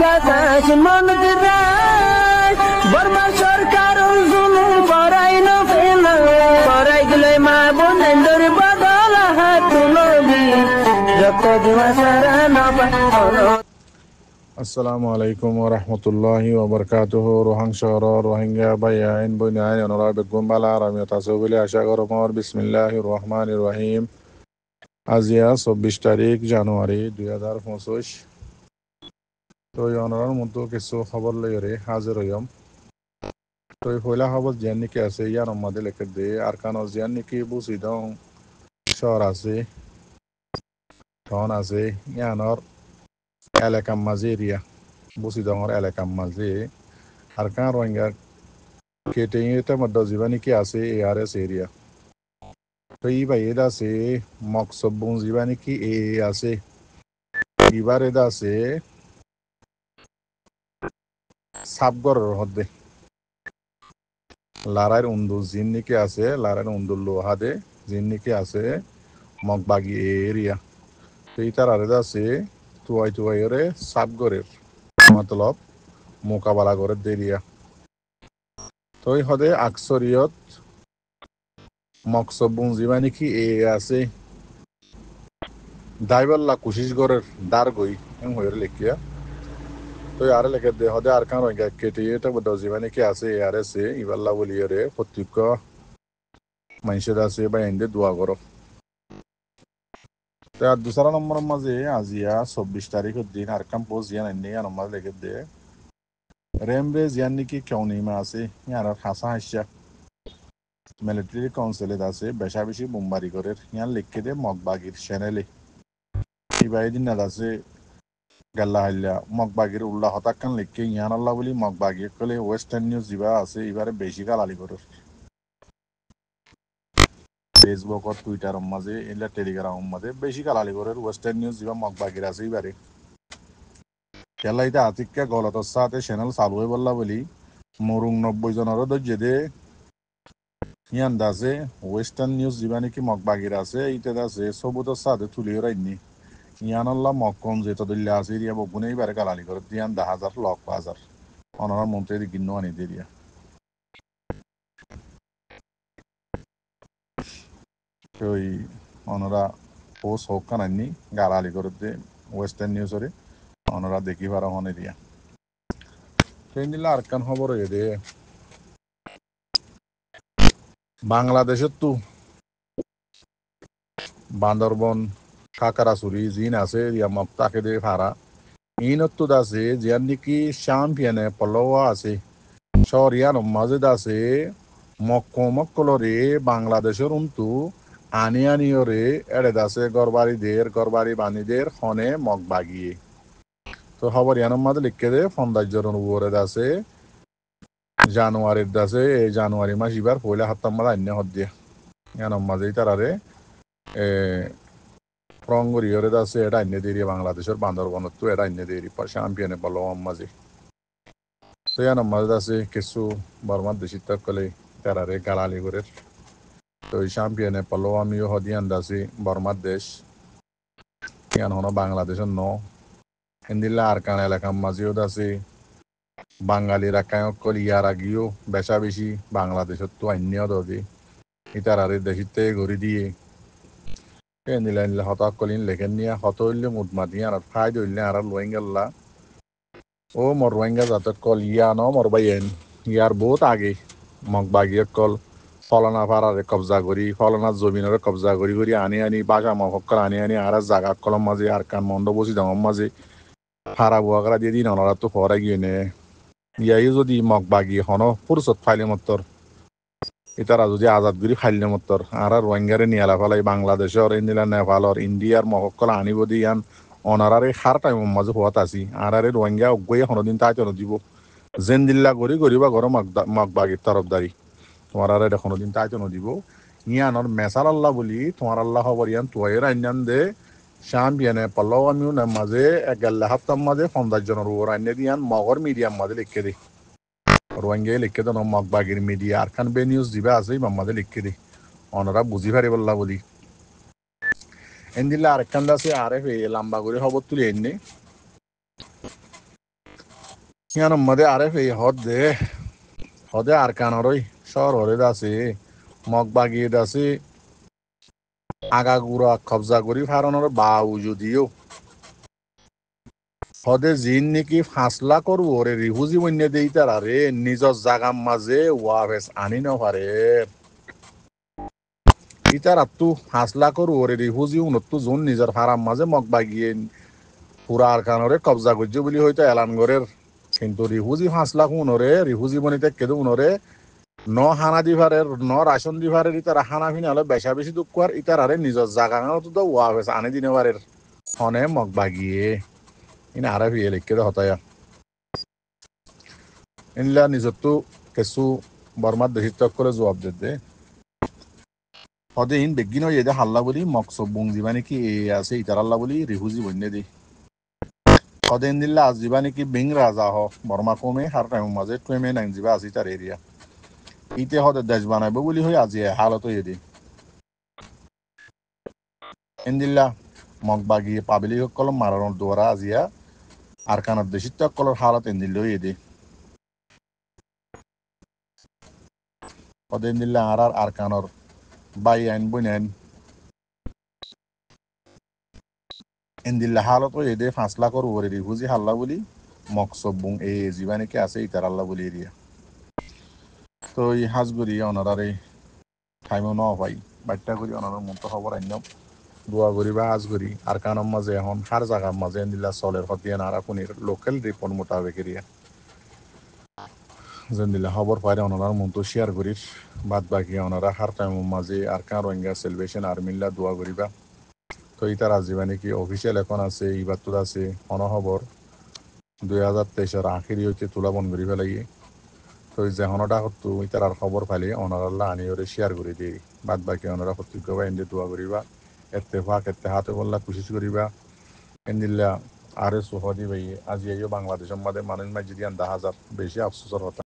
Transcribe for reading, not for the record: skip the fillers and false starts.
বাতাস মনত রায় বর্মা সরকার জুলুম করাই না ফেলা করাই গেলে মা বোনেদের বদল হাত তুলবি যত দিবা সারা নবা। আসসালামু আলাইকুম ওয়া রাহমাতুল্লাহি ওয়া বারাকাতুহু। রোহাং শহর রোহিঙ্গা ভাই আইন বই নাই অনরা বেগম বালা আর আমি তাসো বলে আশা করো মোর বিসমিল্লাহির রহমানির রহিম। আজিয়া 24 তারিখ জানুয়ারি 2025। তো অনরার মধ্যে কিছু খবর লইরে হাজির হইম। তো পয়লা খবর জিয়ান নাকি আছে ইয়ার আমাদের লেখে দে আর কানো জিয়ান নাকি বুঝি দং শহর আছে টন আছে ইয়ানর এলাকা মাঝে এরিয়া বুঝি দঙর এলাকা মাঝে আর কান রোহিঙ্গা কেটে এটা মধ্যে জীবানি কি আছে এআরএস এরিয়া। তো এই ভাই এটা আছে মকসব জীবানি কি এ আছে এবার এটা আছে সাবগরের হদ্দে লারার উন্দু জিন নাকি আছে লারার উন্দু লোহাদে জিন নাকি আছে মগবাগি এরিয়া। তো এইটার আর এটা আছে তুয়াই রে সাবগরের মতলব মোকাবেলা করে দেরিয়া। তো এই হদে আকসরিয়ত মকসব জীবানি কি এ আছে দাইবাল্লা কুশিস গরের দার গই হয়ে লেখিয়া। তো আর লেখে দে হদে আর কান রোহিঙ্গা কেটে এটা বড় জীবানি কি আছে আর আছে ইবাল্লা বলিয়ে রে প্রত্যেক মানুষের আছে বা এনে দোয়া করো। তো আর দুসরা নম্বর মাঝে আজিয়া 24 তারিখের দিন আর কাম পোস্ট জিয়ান এনে নম্বর লেখে দে রেমবে জিয়ান নাকি কেউ নেমা আছে ইয়ার হাসা হাসা মিলিটারি কাউন্সিলে আছে বেশা বেশি বোমবারি করে ইয়ান লিখে দে মগবাগির চ্যানেলে ইবাইদিন না আছে গাল্লা হাল্লা মগবাগির উল্লাহ হতাকান লিখে ইয়ান আল্লাহ বলি মগবাগি কলে ওয়েস্টার্ন নিউজ যা আছে এবারে বেশি গালালি করে ফেসবুক আর টুইটার মাঝে এলা টেলিগ্রাম মাঝে বেশি গালালি করে ওয়েস্টার্ন নিউজ যা মগবাগির আছে এবারে খেলা এটা আতিকা গলতর সাথে চ্যানেল চালু হয়ে বললা বলি মরুং 90 জনেরও ধৈর্য দে ইয়ান দাসে ওয়েস্টার্ন নিউজ যা নাকি মগবাগির আছে এইটা দাসে সবুতর সাথে তুলিয়ে রাইনি ইয়ান আল্লাহ মক্কম যেটা দিল্লা আছে এরিয়া বগুনে এবারে গালালি করে দিয়ান 10,000 লক্ষ হাজার অনার মন্ত্রী গিন্ন আনি দিয়া। ওই অনরা পোস্ট হোক কানাইনি গালালি করে দে ওয়েস্টার্ন নিউজরে অনরা দেখি পারা হনে দিয়া। সেই নিলে আর কান খবর হয়ে দে বাংলাদেশের তো বান্দরবন কাকারাচুরি জিন আছে ইয়া মক্তাকে দে ভাড়া ইনত্তু আছে জিয়ান নাকি চ্যাম্পিয়নে পলওয়া আছে শরিয়ান মাঝে আছে মক্কলরে বাংলাদেশের উন্তু আনি আনিওরে এড়ে দাসে গরবাড়ি বাণীদের হনে মগ বাগিয়ে। তো খবর ইয়ানোর মাঝে লিখে দে ফন্দাজ্যর উপরে দাসে জানুয়ারির দাসে এই জানুয়ারি মাস এবার পয়লা হাত্তাম মাঝে আন্য হদ দিয়া ইয়ানোর মাঝেই তারারে রঙ্গরিয়রে দাসে এটা আন্য দিয়ে বাংলাদেশের বান্দরবনত তো এটা আন্য দিয়ে চ্যাম্পিয়নে বলো মাঝে। তো ইয়ানোর মাঝে আছে কিছু বর্মার দেশি তকলে তারারে গালালি করে। তো এই চ্যাম্পিয়নে পালো আমিও হদিয়ান দাসি বর্মার দেশ ইয়ান হনো বাংলাদেশের হিন্দিল্লা আর কান এলাকার মাঝেও দাসি বাঙালিরা কায়কল ইয়ার আগিও বেশা বেশি বাংলাদেশের তো আইনিও দদি ইতারারে দেশিতে ঘুরি দিয়ে হিন্দিল্লা হতাকলিন লেখেন নিয়ে হত হইলে মুদমা দিয়ে আর ফায়দ হইলে আর রোহিঙ্গাল্লা ও মর রোহিঙ্গা যাতে কল ইয়ানো মর বাইন ইয়ার বহুত আগে মগবাগিয়ে কল ফলনা পাড়ারে কবজা করি ফলনা জমিনের কবজা করি আনি বাসা মহক্কল আনি আর জাগা কলম মাঝে আর কান মন্ড বসি দাম মাঝে ফারা বুয়া করা দিয়ে দিন অনরা তো ফরা গিয়ে নে ইয়াই যদি মগবাগি হন ফুরসত ফাইলে মত্তর ইতারা যদি আজাদ করি ফাইলে মত্তর আর রোহিঙ্গারে নিয়ালা ফেলাই বাংলাদেশের ইন্দিলা নেপালর ইন্ডিয়ার মহক্কল আনিব দিয়ান অনারারে হার টাইম মাঝে হওয়াত আসি আর রোহিঙ্গা অগ্গই হনদিন তাই দিব জেন দিল্লা গড়ি বা ঘর মগবাগির তরফদারি তোমার আর এটা কোনোদিন তাইতো নদীব ইয়ানোর মেসাল আল্লাহ বলি তোমার আল্লাহ খবর ইয়ান তুয়াইয়ের আইনান দে চ্যাম্পিয়নে পাল্লাও আমিও মাঝে এগাল্লা হাপ্তার মাঝে 50 জনের উপর আইনে দিয়ান মগর মিডিয়ার মাঝে লিখে দি রোহিঙ্গাই লিখে দেন মগবাগির মিডিয়া আর খান বে নিউজ দিবা আছে ইমার মাঝে লিখে দি অনরা বুঝি পারি বললা বলি এন দিল্লা আরেকখান আছে আরে লম্বা করে খবর তুলি এনে ইয়ান মধ্যে আরেফ এই হদে আর কানরই শহর হরে দাসি মগ বাগিয়ে দাসি আগাগুড়া কবজা করি ফারণর বাউ যদিও হদে জিন নাকি ফাঁসলা করবো ওরে রিহুজি বন্যে দেই তারা রে নিজর জাগাম মাঝে ওয়াভেস আনি নপারে ইতার আত্তু ফাঁসলা করবো ওরে রিহুজি উনত্তু জোন নিজর ফারাম মাঝে মগ বাগিয়ে পুরা আর কানরে কবজা করছে বলি হয়তো এলান গরের কিন্তু রিহুজি ফাঁসলা উনরে রিহুজি বনিতে কেদু উনরে ন হানা দিভারের ন রাশন দিভারের ইতারা হানা ফিনা হলে বেশা বেশি দুঃখ আর ইতারারে নিজর জাগা তো ওয়াভেস আনি দিনে পারের হনে মগ বাগিয়ে ইন আরে ফিয়ে লিখকে দে হতায়া ইনলা নিজত্তু কেসু বর্মার দেশিত করে জবাব দে হদে ইন বেগিন এদে হাল্লা বলি মকসব বুং দিবা নাকি এ আছে ইতারাল্লা বলি রিহুজি বন্যে দি হদে ইন দিল্লা আজ দিবা নাকি বিং রাজা হ বর্মা কমে হার টাইম মাঝে টুয়েমে নাং দিবা আছে তার এরিয়া ইতে হদে দেশ বানাইব বলি হই আজি হালত এদি ইন দিল্লা মগ বাগিয়ে পাবিলি কলম মারানোর দোয়ারা আজিয়া আর কানার দেশিত কলর হালত ইন দিল্ল এদি হদে ইন দিল্লা আর কানর বাই আইন বইন ইন্দিল্লা হালত এদে 5 লাখর উপরে রিফুজি হাল্লা বলি মকসব বুং এ জীবানিকে আছে ইতার আল্লাহ বলি এরিয়া তো এই হাজগুড়ি অনারারে টাইমও ন ভাই বাট্টা করি অনার মতো খবর আইনাম দোয়া করি বা হাজগুড়ি আর কানম মাঝে এখন হার জায়গার মাঝে ইন্দিল্লা চলের হতিয়া নারা পুনির লোকাল রিপোর্ট মোতাবেক এরিয়া যেন্দিল্লা খবর পাইলে অনার মতো শেয়ার করির বাদ বাকি অনারা হার টাইমের মাঝে আর কান রোহিঙ্গা সেলিব্রেশন আর্মিল্লা দোয়া করিবা তো ইতার আজিবা নাকি অফিসিয়াল এখন আছে ইবাতুর আছে অনহবর 2023 আখিরি হইতে তোলা বন করি ফেলাই তো যেহনটা হতো ইতার আর খবর পাইলে অনারাল্লা আনি ওরে শেয়ার করে দিই বাদ বাকি অনারা কর্তৃক এনে দোয়া করিবা এত্তেফাক এত্তেহাতে বললা কোশিশ করিবা এন্দিল্লা আরে সুহদি ভাই আজি বাংলাদেশের মাঝে মানুষ মাঝে দিয়ে 10,000 বেশি আফসোসর হতা